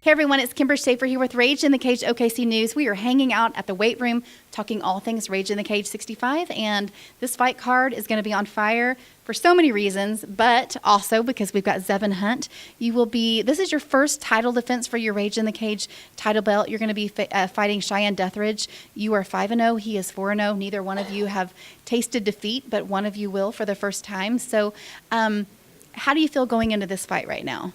Hey everyone, it's Kimber Schaefer here with Rage in the Cage OKC News. We are hanging out at the weight room talking all things Rage in the Cage 65, and this fight card is going to be on fire for so many reasons, but also because we've got Zevan Hunt. This is your first title defense for your Rage in the Cage title belt. You're going to be fighting Cheyenne Deathridge. You are 5-0, he is 4-0. Neither one of you have tasted defeat, but one of you will for the first time. So how do you feel going into this fight right now?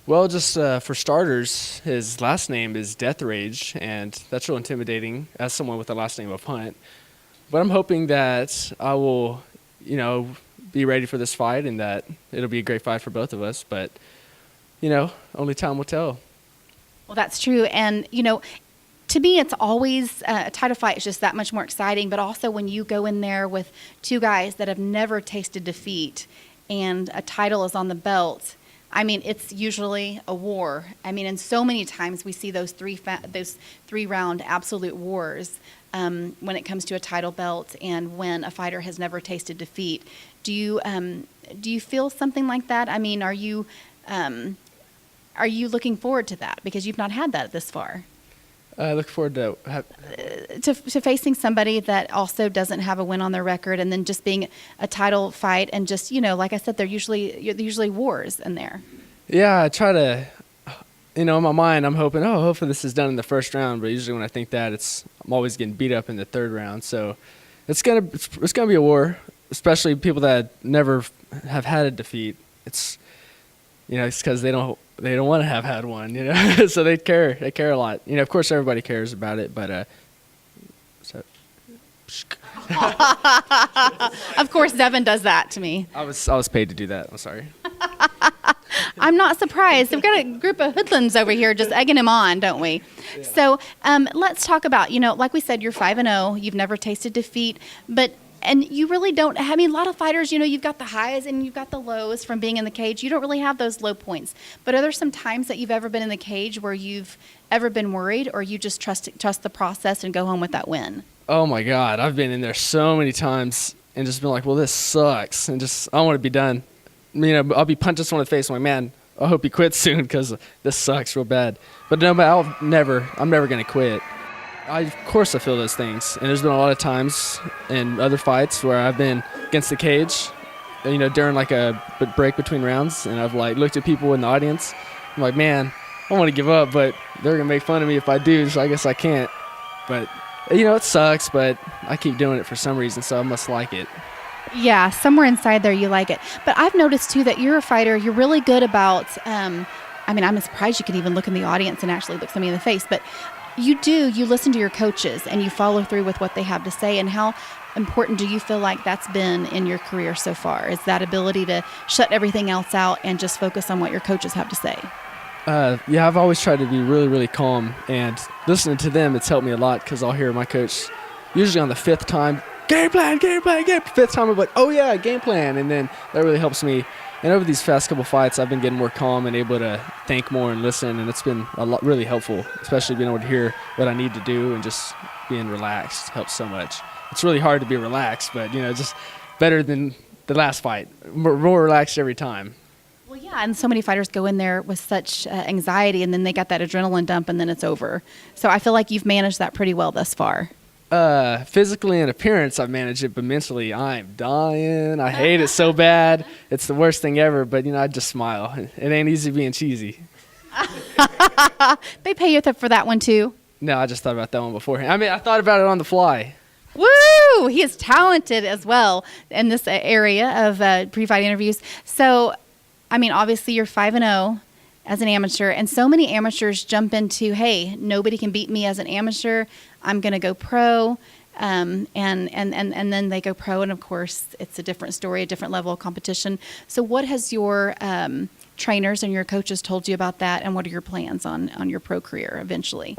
Well, just for starters, his last name is Death Rage, and that's real intimidating as someone with the last name of Hunt. But I'm hoping that I will, be ready for this fight and that it'll be a great fight for both of us. But, only time will tell. Well, that's true. And, to me, it's always a title fight is just that much more exciting. But also when you go in there with two guys that have never tasted defeat and a title is on the belt, I mean, it's usually a war. I mean, and so many times we see those three-round absolute wars when it comes to a title belt and when a fighter has never tasted defeat. Do you feel something like that? I mean, are you looking forward to that because you've not had that this far? I look forward to facing somebody that also doesn't have a win on their record, and then just being a title fight, and just like I said, they're usually wars in there. Yeah, I try to, in my mind, I'm hoping, hopefully this is done in the first round. But usually when I think that, I'm always getting beat up in the third round. So it's gonna be a war, especially people that never have had a defeat. It's because they don't want to have had one, so they care a lot. Of course everybody cares about it, but of course Zevan does that to me. I was paid to do that. I'm sorry. I'm not surprised. We've got a group of hoodlums over here just egging him on, don't we? Yeah. So let's talk about, like we said, you're 5-0. You've never tasted defeat, and you really don't. I mean, a lot of fighters, you've got the highs and you've got the lows from being in the cage. You don't really have those low points. But are there some times that you've ever been in the cage where you've ever been worried, or you just trust the process and go home with that win? Oh my God, I've been in there so many times and just been like, well, this sucks, and just I want to be done. I'll be punching someone in the face. I'm like, man, I hope he quits soon because this sucks real bad. But no, I'm never gonna quit. Of course I feel those things, and there's been a lot of times in other fights where I've been against the cage, during like a break between rounds, and I've looked at people in the audience. I'm like, man, I want to give up, but they're gonna make fun of me if I do, so I guess I can't. But it sucks, but I keep doing it for some reason, so I must like it. Yeah, somewhere inside there you like it. But I've noticed too that you're a fighter. You're really good about. I'm surprised you can even look in the audience and actually look somebody in the face, but. You listen to your coaches and you follow through with what they have to say. And how important do you feel like that's been in your career so far? Is that ability to shut everything else out and just focus on what your coaches have to say? Yeah, I've always tried to be really, really calm. And listening to them, it's helped me a lot because I'll hear my coach usually on the fifth time, game plan. Fifth time, I'm like, oh yeah, game plan. And then that really helps me. And over these past couple fights, I've been getting more calm and able to think more and listen, and it's been really helpful, especially being able to hear what I need to do and just being relaxed helps so much. It's really hard to be relaxed, but, just better than the last fight. More relaxed every time. Well, yeah, and so many fighters go in there with such anxiety, and then they got that adrenaline dump, and then it's over. So I feel like you've managed that pretty well thus far. Physically and appearance, I've managed it, but mentally, I'm dying. I hate it so bad. It's the worst thing ever, but, I just smile. It ain't easy being cheesy. They pay you for that one, too? No, I just thought about that one beforehand. I thought about it on the fly. Woo! He is talented as well in this area of pre-fight interviews. So, obviously, you're 5-0. As an amateur, and so many amateurs jump into, hey, nobody can beat me as an amateur. I'm going to go pro, and then they go pro, and of course, it's a different story, a different level of competition. So, what has your trainers and your coaches told you about that, and what are your plans on your pro career eventually?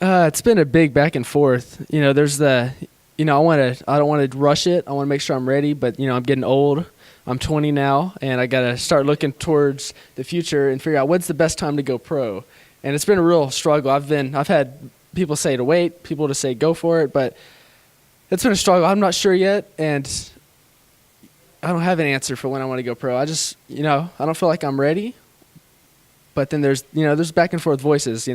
It's been a big back and forth. There's I don't want to rush it. I want to make sure I'm ready, but I'm getting old. I'm 20 now, and I got to start looking towards the future and figure out what's the best time to go pro. And it's been a real struggle. I've had people say to wait, people to say go for it, but it's been a struggle. I'm not sure yet, and I don't have an answer for when I want to go pro. I just, I don't feel like I'm ready, but then there's back and forth voices,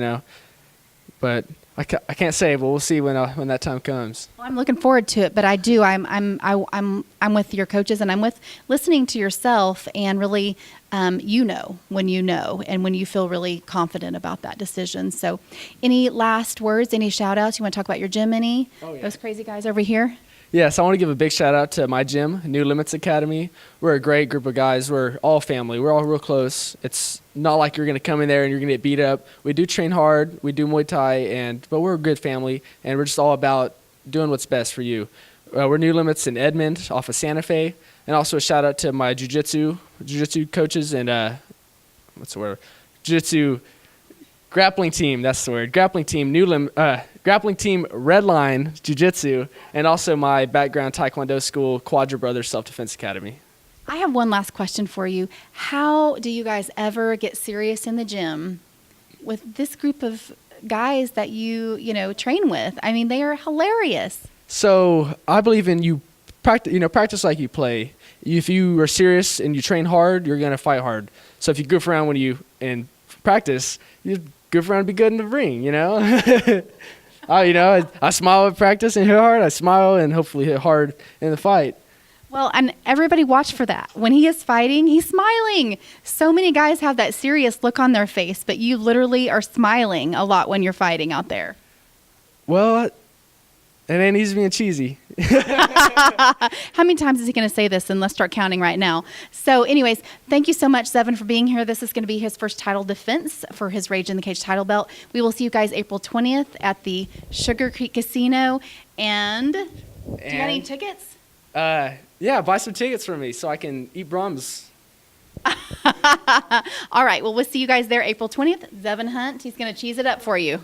but I can't say, but we'll see when that time comes. Well, I'm looking forward to it, but I'm with your coaches, and I'm with listening to yourself, and really, when and when you feel really confident about that decision. So, any last words? Any shout outs? You want to talk about your gym? Oh, yeah. Those crazy guys over here? Yes, I want to give a big shout out to my gym, New Limits Academy. We're a great group of guys. We're all family. We're all real close. It's not like you're going to come in there and you're going to get beat up. We do train hard. We do Muay Thai, but we're a good family, and we're just all about doing what's best for you. We're New Limits in Edmond off of Santa Fe, and also a shout out to my jiu-jitsu coaches and jiu-jitsu grappling team. That's the word. Grappling team Grappling team Redline Jiu-Jitsu, and also my background Taekwondo school, Quadra Brothers Self-Defense Academy. I have one last question for you. How do you guys ever get serious in the gym with this group of guys that you train with? I mean, they are hilarious. So I believe in you practice like you play. If you are serious and you train hard, you're going to fight hard. So if you goof around when you in practice, you goof around and be good in the ring, I smile at practice and hit hard. I smile and hopefully hit hard in the fight. Well, and everybody watch for that. When he is fighting, he's smiling. So many guys have that serious look on their face, but you literally are smiling a lot when you're fighting out there. Well, it ain't easy being cheesy. How many times is he going to say this? And let's start counting right now. So anyways, thank you so much, Zevan, for being here. This is going to be his first title defense for his Rage in the Cage title belt. We will see you guys April 20th at the Sugar Creek Casino. And do you got any tickets? Yeah, buy some tickets for me so I can eat Brahms. All right. Well, we'll see you guys there April 20th. Zevan Hunt, he's going to cheese it up for you.